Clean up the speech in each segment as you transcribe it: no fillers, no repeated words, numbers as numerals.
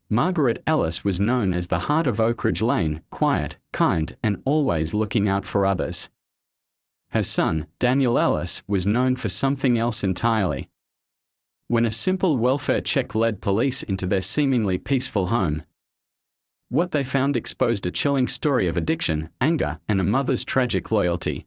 Margaret Ellis was known as the heart of Oak Ridge Lane, quiet, kind, and always looking out for others. Her son, Daniel Ellis, was known for something else entirely. When a simple welfare check led police into their seemingly peaceful home, what they found exposed a chilling story of addiction, anger, and a mother's tragic loyalty.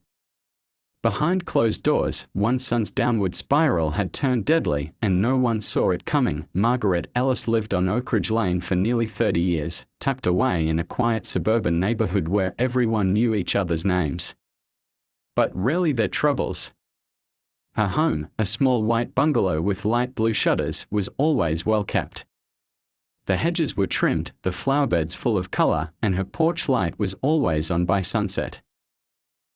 Behind closed doors, one son's downward spiral had turned deadly, and no one saw it coming. Margaret Ellis lived on Oak Ridge Lane for nearly 30 years, tucked away in a quiet suburban neighborhood where everyone knew each other's names, but rarely their troubles. Her home, a small white bungalow with light blue shutters, was always well kept. The hedges were trimmed, the flowerbeds full of color, and her porch light was always on by sunset.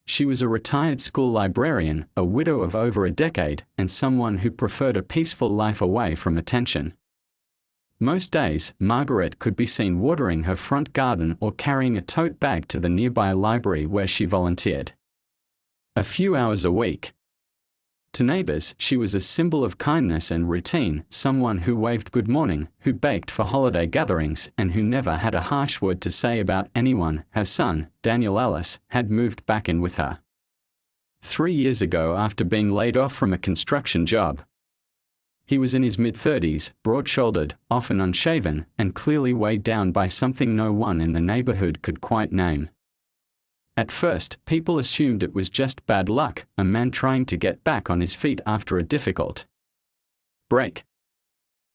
She was a retired school librarian, a widow of over a decade, and someone who preferred a peaceful life away from attention. Most days, Margaret could be seen watering her front garden or carrying a tote bag to the nearby library where she volunteered. A few hours a week. To neighbors, she was a symbol of kindness and routine, someone who waved good morning, who baked for holiday gatherings, and who never had a harsh word to say about anyone. Her son, Daniel Ellis, had moved back in with her 3 years ago after being laid off from a construction job. He was in his mid-30s, broad-shouldered, often unshaven, and clearly weighed down by something no one in the neighborhood could quite name. At first, people assumed it was just bad luck, a man trying to get back on his feet after a difficult break.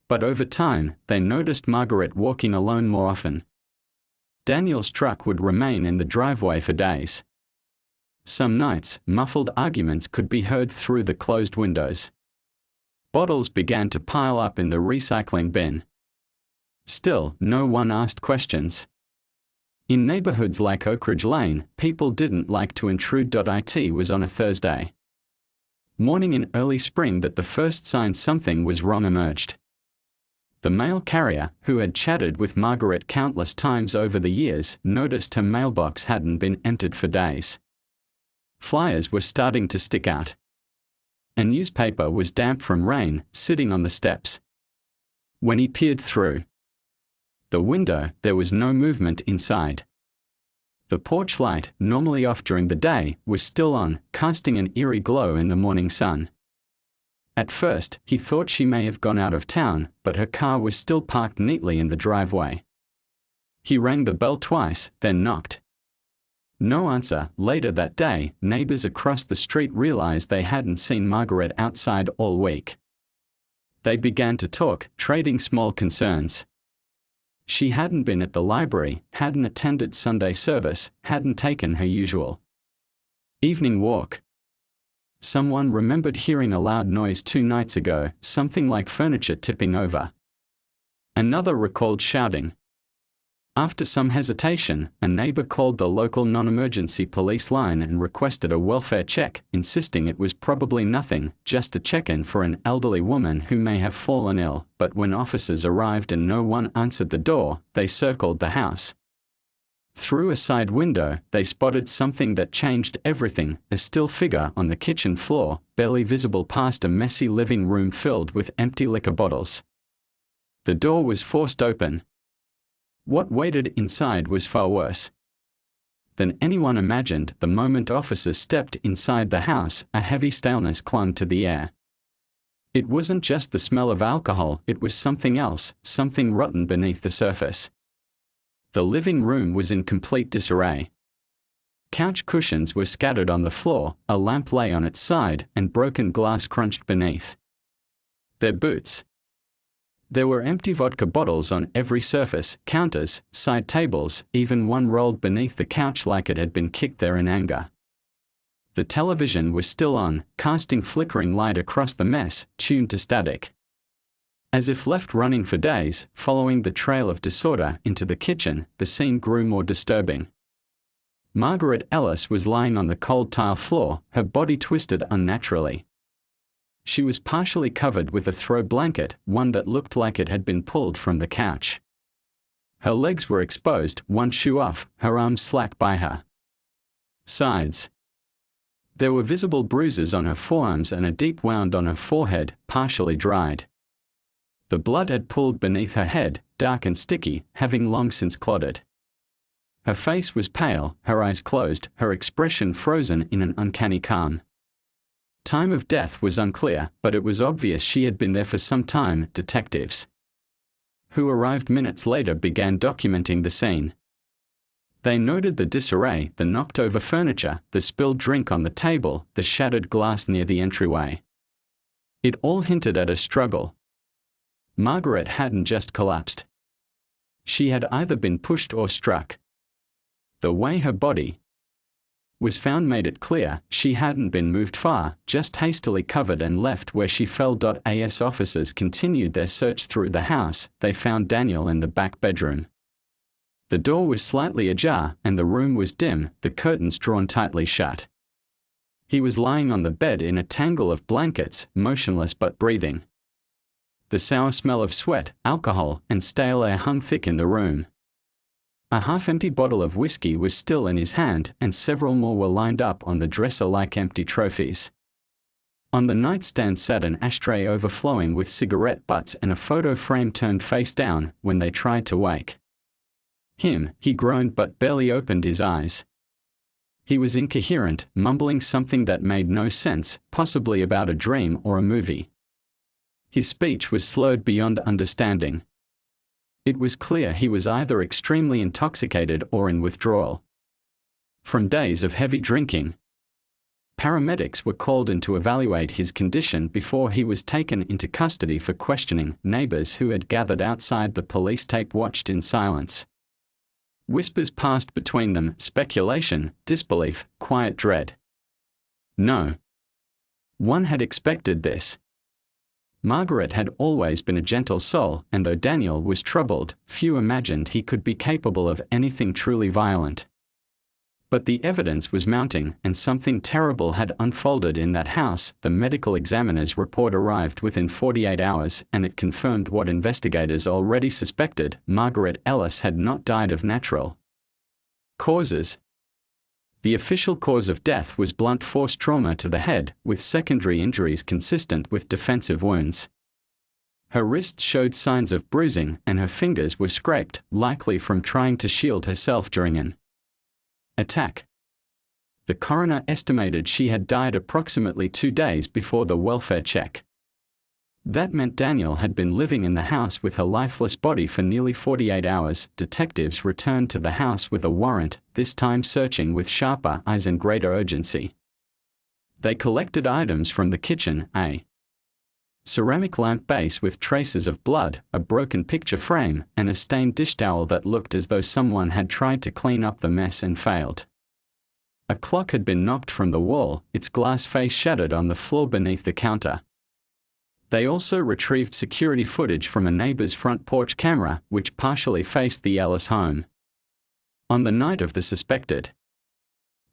But over time, they noticed Margaret walking alone more often. Daniel's truck would remain in the driveway for days. Some nights, muffled arguments could be heard through the closed windows. Bottles began to pile up in the recycling bin. Still, no one asked questions. In neighborhoods like Oak Ridge Lane, people didn't like to intrude. It was on a Thursday morning in early spring that the first sign something was wrong emerged. The mail carrier, who had chatted with Margaret countless times over the years, noticed her mailbox hadn't been entered for days. Flyers were starting to stick out. A newspaper was damp from rain, sitting on the steps. When he peered through the window, there was no movement inside. The porch light, normally off during the day, was still on, casting an eerie glow in the morning sun. At first, he thought she may have gone out of town, but her car was still parked neatly in the driveway. He rang the bell twice, then knocked. No answer. Later that day, neighbors across the street realized they hadn't seen Margaret outside all week. They began to talk, trading small concerns. She hadn't been at the library, hadn't attended Sunday service, hadn't taken her usual evening walk. Someone remembered hearing a loud noise 2 nights ago, something like furniture tipping over. Another recalled shouting. After some hesitation, a neighbor called the local non-emergency police line and requested a welfare check, insisting it was probably nothing, just a check-in for an elderly woman who may have fallen ill. But when officers arrived and no one answered the door, they circled the house. Through a side window, they spotted something that changed everything: a still figure on the kitchen floor, barely visible past a messy living room filled with empty liquor bottles. The door was forced open. What waited inside was far worse than anyone imagined. The moment officers stepped inside the house, a heavy staleness clung to the air. It wasn't just the smell of alcohol, it was something else, something rotten beneath the surface. The living room was in complete disarray. Couch cushions were scattered on the floor, a lamp lay on its side, and broken glass crunched beneath their boots. There were empty vodka bottles on every surface, counters, side tables, even one rolled beneath the couch like it had been kicked there in anger. The television was still on, casting flickering light across the mess, tuned to static. As if left running for days, following the trail of disorder into the kitchen, the scene grew more disturbing. Margaret Ellis was lying on the cold tile floor, her body twisted unnaturally. She was partially covered with a throw blanket, one that looked like it had been pulled from the couch. Her legs were exposed, one shoe off, her arms slack by her sides. There were visible bruises on her forearms and a deep wound on her forehead, partially dried. The blood had pooled beneath her head, dark and sticky, having long since clotted. Her face was pale, her eyes closed, her expression frozen in an uncanny calm. Time of death was unclear, but it was obvious she had been there for some time. Detectives, who arrived minutes later, began documenting the scene. They noted the disarray, the knocked-over furniture, the spilled drink on the table, the shattered glass near the entryway. It all hinted at a struggle. Margaret hadn't just collapsed. She had either been pushed or struck. The way her body was found made it clear she hadn't been moved far, just hastily covered and left where she fell. As officers continued their search through the house, they found Daniel in the back bedroom. The door was slightly ajar, and the room was dim, the curtains drawn tightly shut. He was lying on the bed in a tangle of blankets, motionless but breathing. The sour smell of sweat, alcohol, and stale air hung thick in the room. A half-empty bottle of whiskey was still in his hand, and several more were lined up on the dresser like empty trophies. On the nightstand sat an ashtray overflowing with cigarette butts and a photo frame turned face down. When they tried to wake him, he groaned but barely opened his eyes. He was incoherent, mumbling something that made no sense, possibly about a dream or a movie. His speech was slurred beyond understanding. It was clear he was either extremely intoxicated or in withdrawal from days of heavy drinking. Paramedics were called in to evaluate his condition before he was taken into custody for questioning. Neighbors who had gathered outside the police tape watched in silence. Whispers passed between them, speculation, disbelief, quiet dread. No one had expected this. Margaret had always been a gentle soul, and though Daniel was troubled, few imagined he could be capable of anything truly violent. But the evidence was mounting, and something terrible had unfolded in that house. The medical examiner's report arrived within 48 hours, and it confirmed what investigators already suspected: Margaret Ellis had not died of natural causes. The official cause of death was blunt force trauma to the head, with secondary injuries consistent with defensive wounds. Her wrists showed signs of bruising, and her fingers were scraped, likely from trying to shield herself during an attack. The coroner estimated she had died approximately 2 days before the welfare check. That meant Daniel had been living in the house with her lifeless body for nearly 48 hours. Detectives returned to the house with a warrant, this time searching with sharper eyes and greater urgency. They collected items from the kitchen: a ceramic lamp base with traces of blood, a broken picture frame, and a stained dish towel that looked as though someone had tried to clean up the mess and failed. A clock had been knocked from the wall, its glass face shattered on the floor beneath the counter. They also retrieved security footage from a neighbor's front porch camera, which partially faced the Ellis home. On the night of the suspected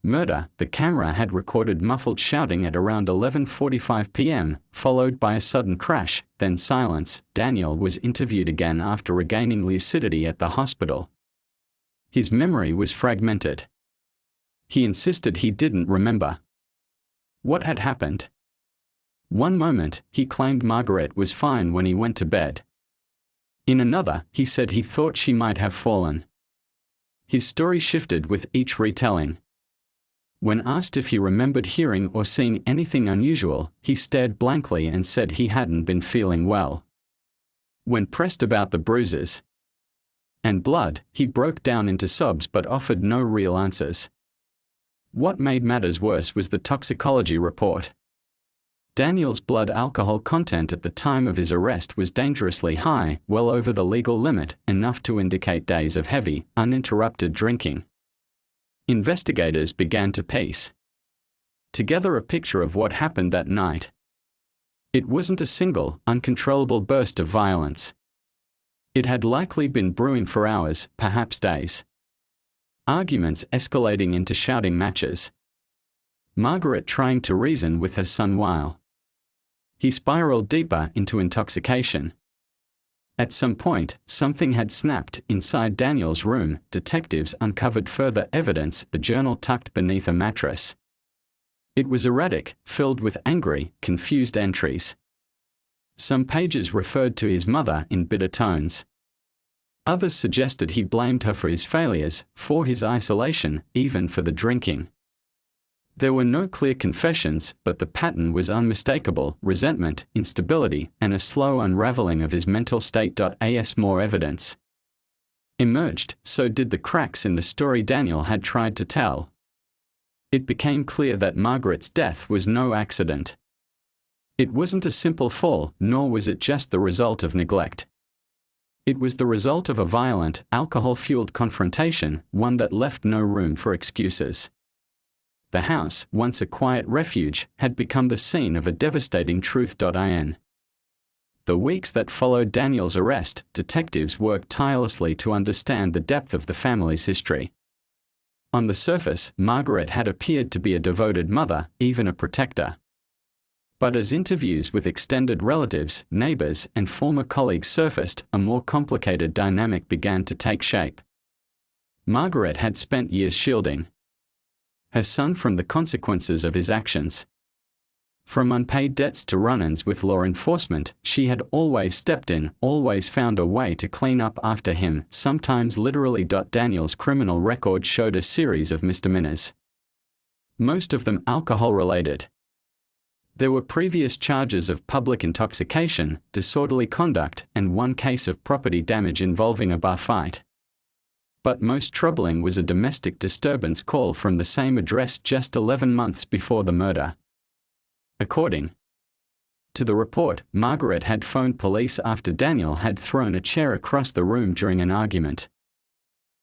murder, the camera had recorded muffled shouting at around 11:45 p.m., followed by a sudden crash, then silence. Daniel was interviewed again after regaining lucidity at the hospital. His memory was fragmented. He insisted he didn't remember what had happened. One moment, he claimed Margaret was fine when he went to bed. In another, he said he thought she might have fallen. His story shifted with each retelling. When asked if he remembered hearing or seeing anything unusual, he stared blankly and said he hadn't been feeling well. When pressed about the bruises and blood, he broke down into sobs but offered no real answers. What made matters worse was the toxicology report. Daniel's blood alcohol content at the time of his arrest was dangerously high, well over the legal limit, enough to indicate days of heavy, uninterrupted drinking. Investigators began to piece together a picture of what happened that night. It wasn't a single, uncontrollable burst of violence. It had likely been brewing for hours, perhaps days. Arguments escalating into shouting matches. Margaret trying to reason with her son while he spiraled deeper into intoxication. At some point, something had snapped inside Daniel's room. Detectives uncovered further evidence: a journal tucked beneath a mattress. It was erratic, filled with angry, confused entries. Some pages referred to his mother in bitter tones. Others suggested he blamed her for his failures, for his isolation, even for the drinking. There were no clear confessions, but the pattern was unmistakable: resentment, instability, and a slow unraveling of his mental state. As more evidence emerged, so did the cracks in the story Daniel had tried to tell. It became clear that Margaret's death was no accident. It wasn't a simple fall, nor was it just the result of neglect. It was the result of a violent, alcohol-fueled confrontation, one that left no room for excuses. The house, once a quiet refuge, had become the scene of a devastating truth. In the weeks that followed Daniel's arrest, detectives worked tirelessly to understand the depth of the family's history. On the surface, Margaret had appeared to be a devoted mother, even a protector. But as interviews with extended relatives, neighbors, and former colleagues surfaced, a more complicated dynamic began to take shape. Margaret had spent years shielding her son from the consequences of his actions. From unpaid debts to run-ins with law enforcement, she had always stepped in, always found a way to clean up after him, sometimes literally. Daniel's criminal record showed a series of misdemeanors, most of them alcohol-related. There were previous charges of public intoxication, disorderly conduct, and one case of property damage involving a bar fight. But most troubling was a domestic disturbance call from the same address just 11 months before the murder. According to the report, Margaret had phoned police after Daniel had thrown a chair across the room during an argument.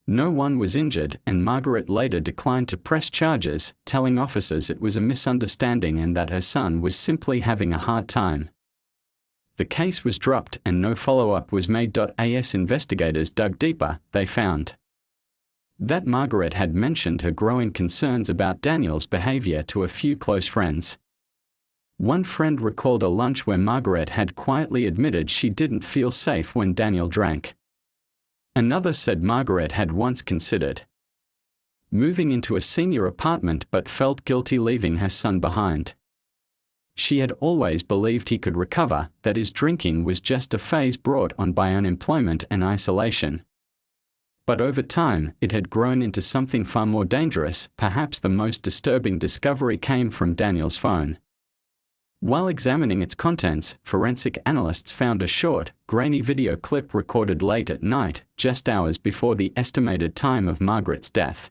No one was injured, and Margaret later declined to press charges, telling officers it was a misunderstanding and that her son was simply having a hard time. The case was dropped and no follow-up was made. As investigators dug deeper, they found that Margaret had mentioned her growing concerns about Daniel's behavior to a few close friends. One friend recalled a lunch where Margaret had quietly admitted she didn't feel safe when Daniel drank. Another said Margaret had once considered moving into a senior apartment but felt guilty leaving her son behind. She had always believed he could recover, that his drinking was just a phase brought on by unemployment and isolation. But over time, it had grown into something far more dangerous. Perhaps the most disturbing discovery came from Daniel's phone. While examining its contents, forensic analysts found a short, grainy video clip recorded late at night, just hours before the estimated time of Margaret's death.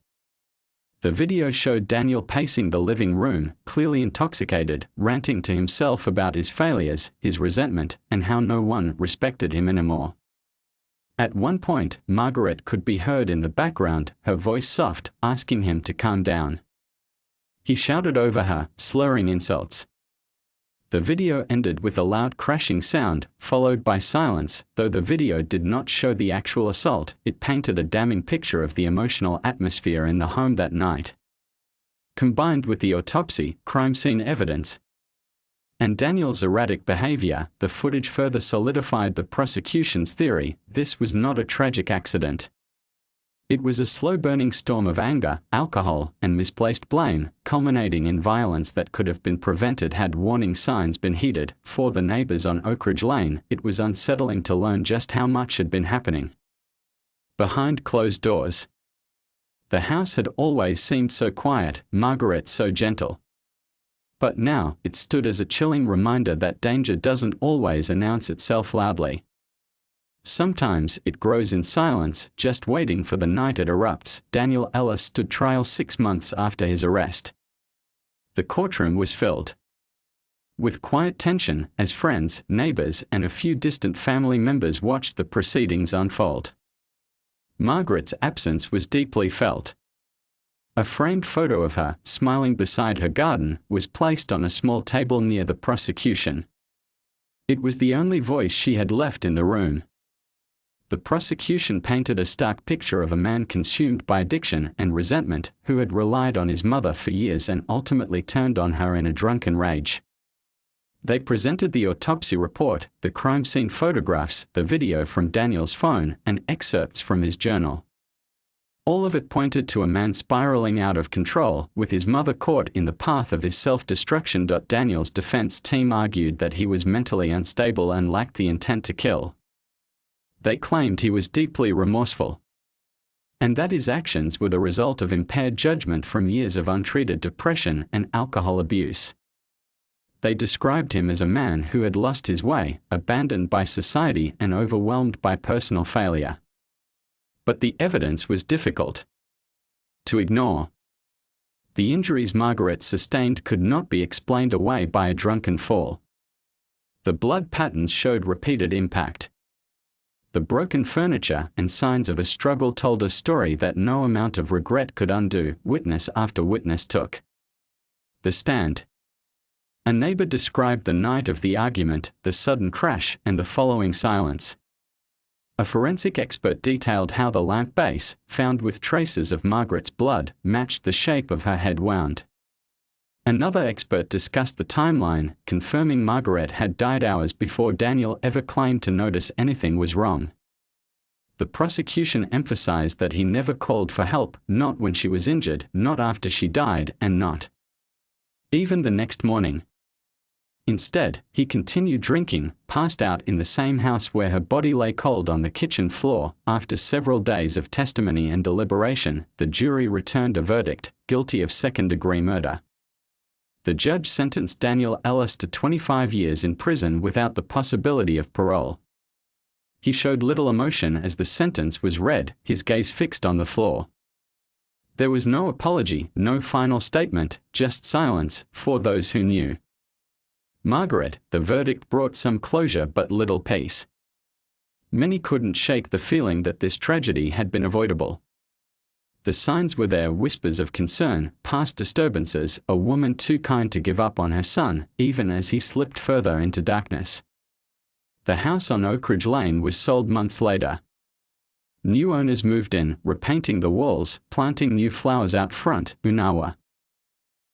The video showed Daniel pacing the living room, clearly intoxicated, ranting to himself about his failures, his resentment, and how no one respected him anymore. At one point, Margaret could be heard in the background, her voice soft, asking him to calm down. He shouted over her, slurring insults. The video ended with a loud crashing sound, followed by silence. Though the video did not show the actual assault, it painted a damning picture of the emotional atmosphere in the home that night. Combined with the autopsy, crime scene evidence, and Daniel's erratic behavior, the footage further solidified the prosecution's theory: this was not a tragic accident. It was a slow-burning storm of anger, alcohol, and misplaced blame, culminating in violence that could have been prevented had warning signs been heeded. For the neighbors on Oak Ridge Lane, it was unsettling to learn just how much had been happening behind closed doors. The house had always seemed so quiet, Margaret so gentle. But now, it stood as a chilling reminder that danger doesn't always announce itself loudly. Sometimes it grows in silence, just waiting for the night it erupts. Daniel Ellis stood trial 6 months after his arrest. The courtroom was filled with quiet tension as friends, neighbors, and a few distant family members watched the proceedings unfold. Margaret's absence was deeply felt. A framed photo of her, smiling beside her garden, was placed on a small table near the prosecution. It was the only voice she had left in the room. The prosecution painted a stark picture of a man consumed by addiction and resentment, who had relied on his mother for years and ultimately turned on her in a drunken rage. They presented the autopsy report, the crime scene photographs, the video from Daniel's phone, and excerpts from his journal. All of it pointed to a man spiraling out of control, with his mother caught in the path of his self-destruction. Daniel's defense team argued that he was mentally unstable and lacked the intent to kill. They claimed he was deeply remorseful, and that his actions were the result of impaired judgment from years of untreated depression and alcohol abuse. They described him as a man who had lost his way, abandoned by society and overwhelmed by personal failure. But the evidence was difficult to ignore. The injuries Margaret sustained could not be explained away by a drunken fall. The blood patterns showed repeated impact. The broken furniture and signs of a struggle told a story that no amount of regret could undo. Witness after witness took the stand. A neighbor described the night of the argument, the sudden crash, and the following silence. A forensic expert detailed how the lamp base, found with traces of Margaret's blood, matched the shape of her head wound. Another expert discussed the timeline, confirming Margaret had died hours before Daniel ever claimed to notice anything was wrong. The prosecution emphasized that he never called for help, not when she was injured, not after she died, and not even the next morning. Instead, he continued drinking, passed out in the same house where her body lay cold on the kitchen floor. After several days of testimony and deliberation, the jury returned a verdict, guilty of second-degree murder. The judge sentenced Daniel Ellis to 25 years in prison without the possibility of parole. He showed little emotion as the sentence was read, his gaze fixed on the floor. There was no apology, no final statement, just silence, for those who knew. Margaret, the verdict brought some closure but little peace. Many couldn't shake the feeling that this tragedy had been avoidable. The signs were there, whispers of concern, past disturbances, a woman too kind to give up on her son, even as he slipped further into darkness. The house on Oak Ridge Lane was sold months later. New owners moved in, repainting the walls, planting new flowers out front. Unawa